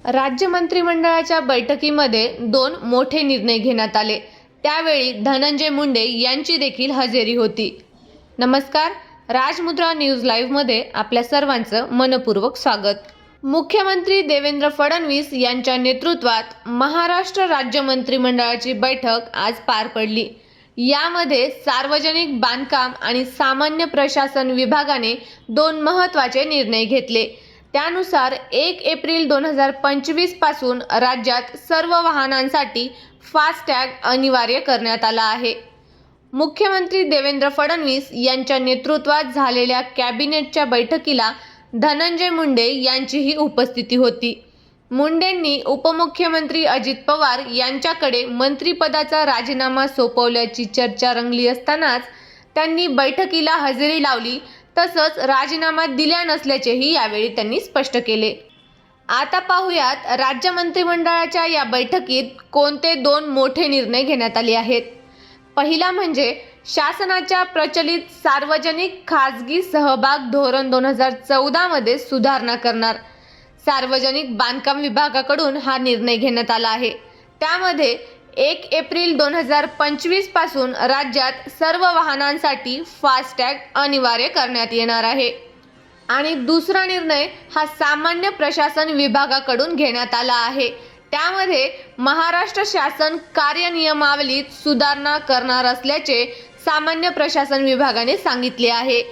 राज्य मंत्रिमंडळाच्या बैठकीमध्ये 2 मोठे निर्णय घेण्यात आले। त्यावेळी धनंजय मुंडे यांची देखील हजेरी होती। नमस्कार, राजमुद्रा न्यूज लाईव्ह मध्ये आपल्या सर्वांचं मनपूर्वक स्वागत। मुख्यमंत्री देवेंद्र फडणवीस यांच्या नेतृत्वात महाराष्ट्र राज्य मंत्रिमंडळाची बैठक आज पार पडली। यामध्ये सार्वजनिक बांधकाम आणि सामान्य प्रशासन विभागाने 2 महत्त्वाचे निर्णय घेतले। त्यानुसार 1 एप्रिल 2025 पासून राज्यात सर्व वाहनांसाठी फास्टॅग अनिवार्य करण्यात आला आहे। मुख्यमंत्री देवेंद्र फडणवीस यांच्या नेतृत्वात झालेल्या कॅबिनेटच्या बैठकीला धनंजय मुंडे यांचीही उपस्थिती होती। मुंडेंनी उपमुख्यमंत्री अजित पवार यांच्याकडे मंत्रिपदाचा राजीनामा सोपवल्याची चर्चा रंगली असतानाच त्यांनी बैठकीला हजेरी लावली, तसंच राजीनामा दिला नसल्याचेही यावेळी त्यांनी स्पष्ट केले। आता पाहूयात राज्य मंत्रिमंडळाच्या या बैठकीत कोणते 2 मोठे निर्णय घेण्यात आले आहेत। पहिला म्हणजे शासनाच्या प्रचलित सार्वजनिक खाजगी सहभाग धोरण 2014 मध्ये सुधारणा करणार। सार्वजनिक बांधकाम विभागाकडून हा निर्णय घेण्यात आला आहे। त्यामध्ये 1 एप्रिल 2025 पासून राज्यात सर्व वाहनांसाठी फास्टॅग अनिवार्य करण्यात येणार आहे। आणि दुसरा निर्णय हा सामान्य प्रशासन विभागाकडून घेण्यात आला आहे। त्यामध्ये महाराष्ट्र शासन कार्यनियमावलीत सुधारणा करणार असल्याचे सामान्य प्रशासन विभागाने सांगितले आहे।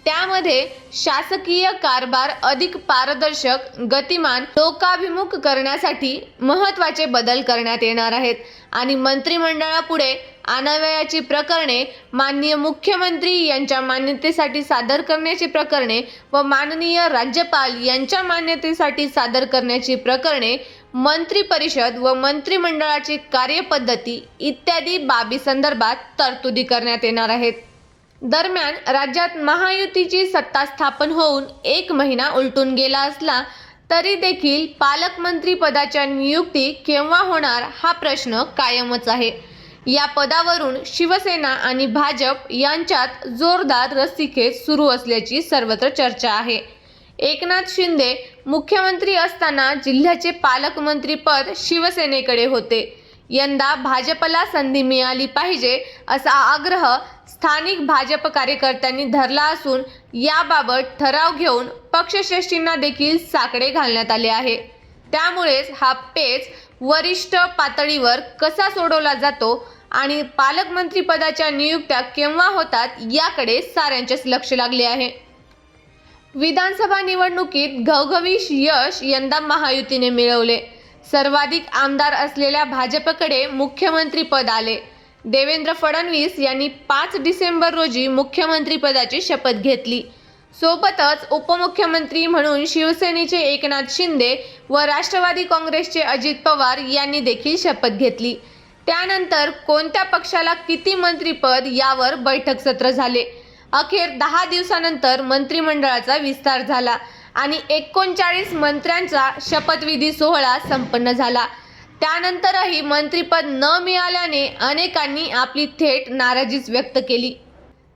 त्यामध्ये शासकीय कारभार अधिक पारदर्शक, गतिमान, लोकाभिमुख करण्यासाठी महत्त्वाचे बदल करण्यात येणार आहेत आणि मंत्रिमंडळापुढे आणावयाची प्रकरणे, माननीय मुख्यमंत्री यांच्या मान्यतेसाठी सादर करण्याची प्रकरणे व माननीय राज्यपाल यांच्या मान्यतेसाठी सादर करण्याची प्रकरणे, मंत्री परिषद व मंत्रिमंडळाची कार्यपद्धती इत्यादी बाबी संदर्भात तरतुदी करण्यात येणार आहेत। दरम्यान राज्यात महायुतीची सत्ता स्थापन होऊन 1 महिना उलटून गेला असला तरी देखील पालकमंत्री पदाच्या नियुक्ती केव्हा होणार हा प्रश्न कायमच आहे। या पदावरून शिवसेना आणि भाजप यांच्यात जोरदार रस्सीखेच सुरू असल्याची सर्वत्र चर्चा आहे। एकनाथ शिंदे मुख्यमंत्री असताना जिल्ह्याचे पालकमंत्री पद शिवसेनेकडे होते। यंदा भाजपला संधी मिळाली पाहिजे असा आग्रह स्थानिक भाजप कार्यकर्त्यांनी धरला असून याबाबत ठराव घेऊन पक्षश्रेष्ठींना देखील साकडे घालण्यात आले आहे। त्यामुळेच हा पेच वरिष्ठ पातळीवर कसा सोडवला जातो आणि पालकमंत्री पदाच्या नियुक्त्या केव्हा होतात याकडे साऱ्यांचेच लक्ष लागले आहे। विधानसभा निवडणुकीत घवघवीत यश यंदा महायुतीने मिळवले। सर्वाधिक आमदार असलेल्या भाजपकडे मुख्यमंत्री पद आले। देवेंद्र फडणवीस यांनी 5 डिसेंबर रोजी मुख्यमंत्री पदाची शपथ घेतली। सोबतच उपमुख्यमंत्री म्हणून शिवसेनेचे एकनाथ शिंदे व राष्ट्रवादी काँग्रेसचे अजित पवार यांनी देखील शपथ घेतली। त्यानंतर कोणत्या पक्षाला किती मंत्रिपद यावर बैठक सत्र झाले। अखेर 10 दिवसानंतर मंत्रिमंडळाचा विस्तार झाला आणि 39 मंत्र्यांचा शपथविधी सोहळा संपन्न झाला। त्यानंतरही मंत्रिपद न मिळाल्याने अनेकांनी आपली थेट नाराजीच व्यक्त केली।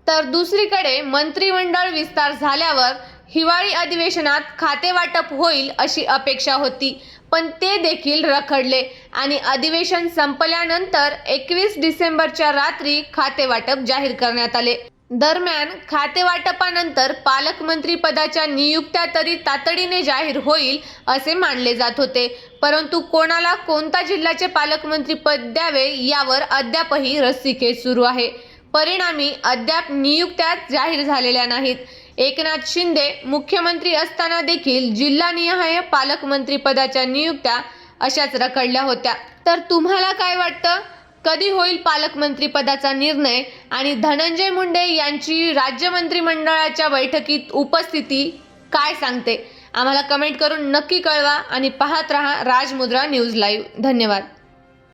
तर दुसरीकडे मंत्रिमंडळ विस्तार झाल्यावर हिवाळी अधिवेशनात खातेवाटप होईल अशी अपेक्षा होती, पण ते देखील रखडले आणि अधिवेशन संपल्यानंतर 21 डिसेंबरच्या रात्री खातेवाटप जाहीर करण्यात आले। दरम्यान खातेवाटपानंतर पालकमंत्री पदाच्या नियुक्त्या तरी तातडीने जाहीर होईल असे मानले जात होते, परंतु कोणाला कोणत्या जिल्ह्याचे पालकमंत्री पद द्यावे यावर अद्यापही रस्सीखेच सुरू आहे। परिणामी अद्याप नियुक्त्या जाहीर झालेल्या नाहीत। एकनाथ शिंदे मुख्यमंत्री असताना देखील जिल्हानिहाय पालकमंत्री पदाच्या नियुक्त्या अशाच रखडल्या होत्या। तर तुम्हाला काय वाटतं? कधी होईल पालकमंत्री पदाचा निर्णय आणि धनंजय मुंडे यांची राज्य मंत्रिमंडळाच्या बैठकीत उपस्थिती काय सांगते? आम्हाला कमेंट करून नक्की कळवा आणि पाहत रहा राजमुद्रा न्यूज लाईव्ह। धन्यवाद।